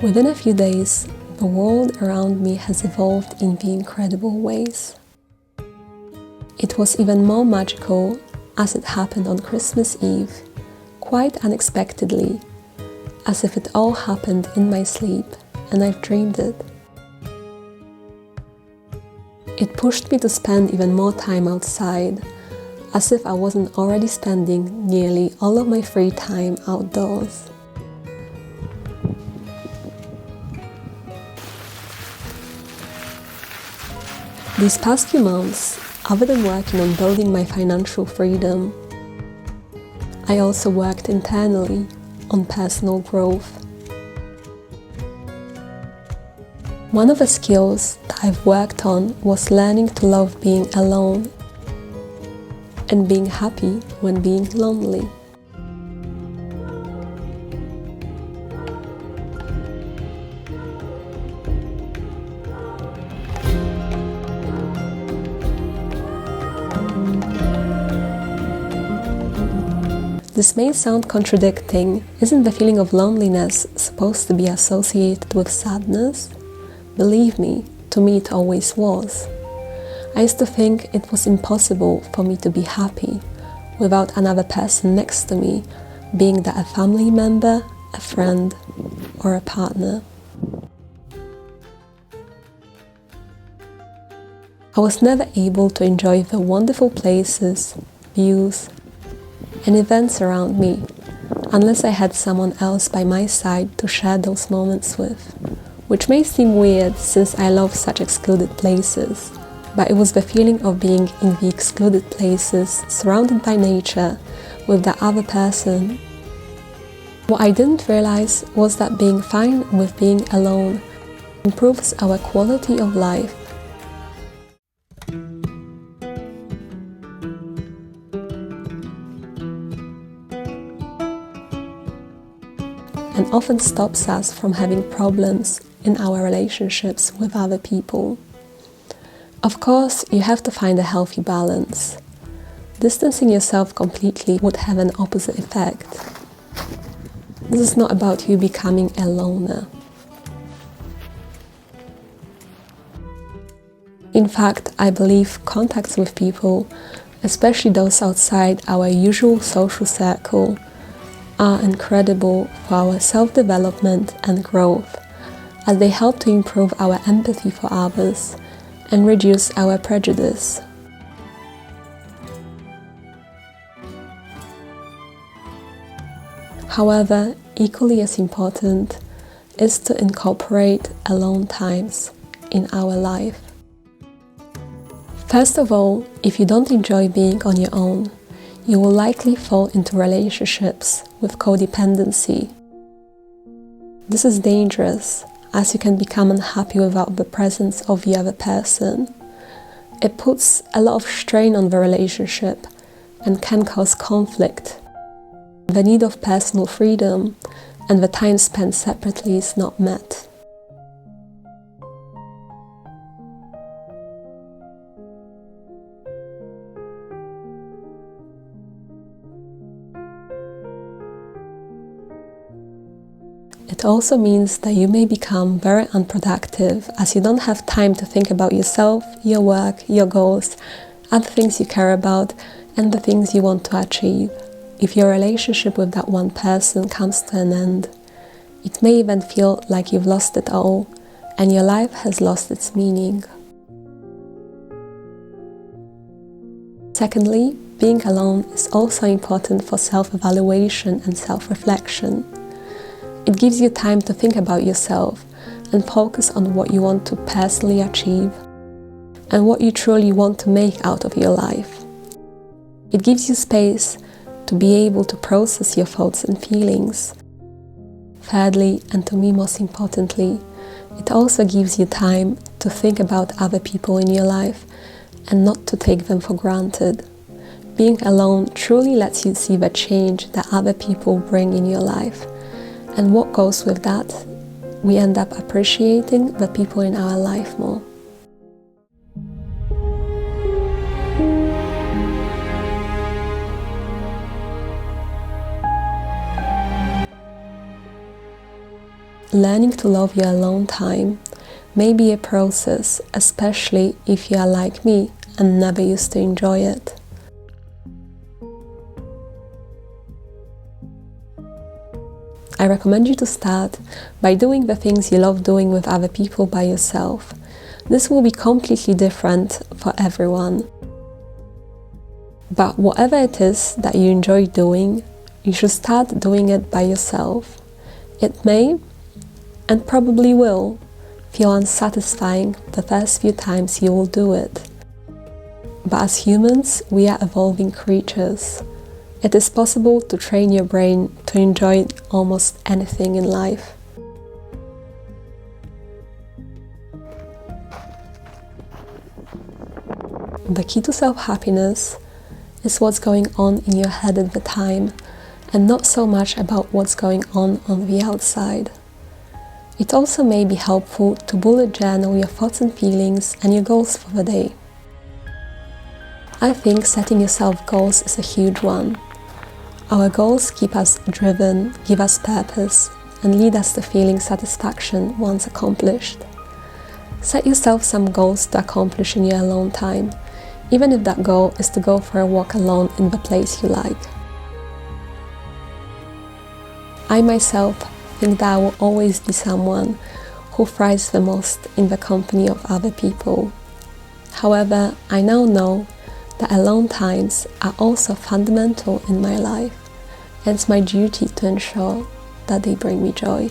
Within a few days, the world around me has evolved in the incredible ways. It was even more magical as it happened on Christmas Eve, quite unexpectedly, as if it all happened in my sleep and I've dreamed it. It pushed me to spend even more time outside, as if I wasn't already spending nearly all of my free time outdoors. These past few months, other than working on building my financial freedom, I also worked internally on personal growth. One of the skills that I've worked on was learning to love being alone and being happy when being lonely. This may sound contradicting. Isn't the feeling of loneliness supposed to be associated with sadness? Believe me, to me it always was. I used to think it was impossible for me to be happy without another person next to me, being that a family member, a friend, or a partner. I was never able to enjoy the wonderful places, views, and events around me unless I had someone else by my side to share those moments with, which may seem weird since I love such excluded places, but it was the feeling of being in the excluded places, surrounded by nature, with the other person. What I didn't realize was that being fine with being alone improves our quality of life. And often stops us from having problems in our relationships with other people. Of course, you have to find a healthy balance. Distancing yourself completely would have an opposite effect. This is not about you becoming a loner. In fact, I believe contacts with people, especially those outside our usual social circle, are incredible for our self-development and growth, as they help to improve our empathy for others and reduce our prejudice. However, equally as important is to incorporate alone times in our life. First of all, if you don't enjoy being on your own, you will likely fall into relationships with codependency. This is dangerous, as you can become unhappy without the presence of the other person. It puts a lot of strain on the relationship and can cause conflict. The need of personal freedom and the time spent separately is not met. It also means that you may become very unproductive, as you don't have time to think about yourself, your work, your goals, other things you care about, and the things you want to achieve. If your relationship with that one person comes to an end, it may even feel like you've lost it all, and your life has lost its meaning. Secondly, being alone is also important for self-evaluation and self-reflection. It gives you time to think about yourself and focus on what you want to personally achieve and what you truly want to make out of your life. It gives you space to be able to process your thoughts and feelings. Thirdly, and to me most importantly, it also gives you time to think about other people in your life and not to take them for granted. Being alone truly lets you see the change that other people bring in your life. And what goes with that, we end up appreciating the people in our life more. learning to love your alone time may be a process, especially if you are like me and never used to enjoy it. I recommend you to start by doing the things you love doing with other people by yourself. This will be completely different for everyone. But whatever it is that you enjoy doing, you should start doing it by yourself. It may, and probably will, feel unsatisfying the first few times you will do it. But as humans, we are evolving creatures. It is possible to train your brain to enjoy almost anything in life. The key to self-happiness is what's going on in your head at the time, and not so much about what's going on the outside. It also may be helpful to bullet journal your thoughts and feelings and your goals for the day. I think setting yourself goals is a huge one. Our goals keep us driven, give us purpose, and lead us to feeling satisfaction once accomplished. Set yourself some goals to accomplish in your alone time, even if that goal is to go for a walk alone in the place you like. I myself think that I will always be someone who thrives the most in the company of other people. However, I now know that alone times are also fundamental in my life, and it's my duty to ensure that they bring me joy.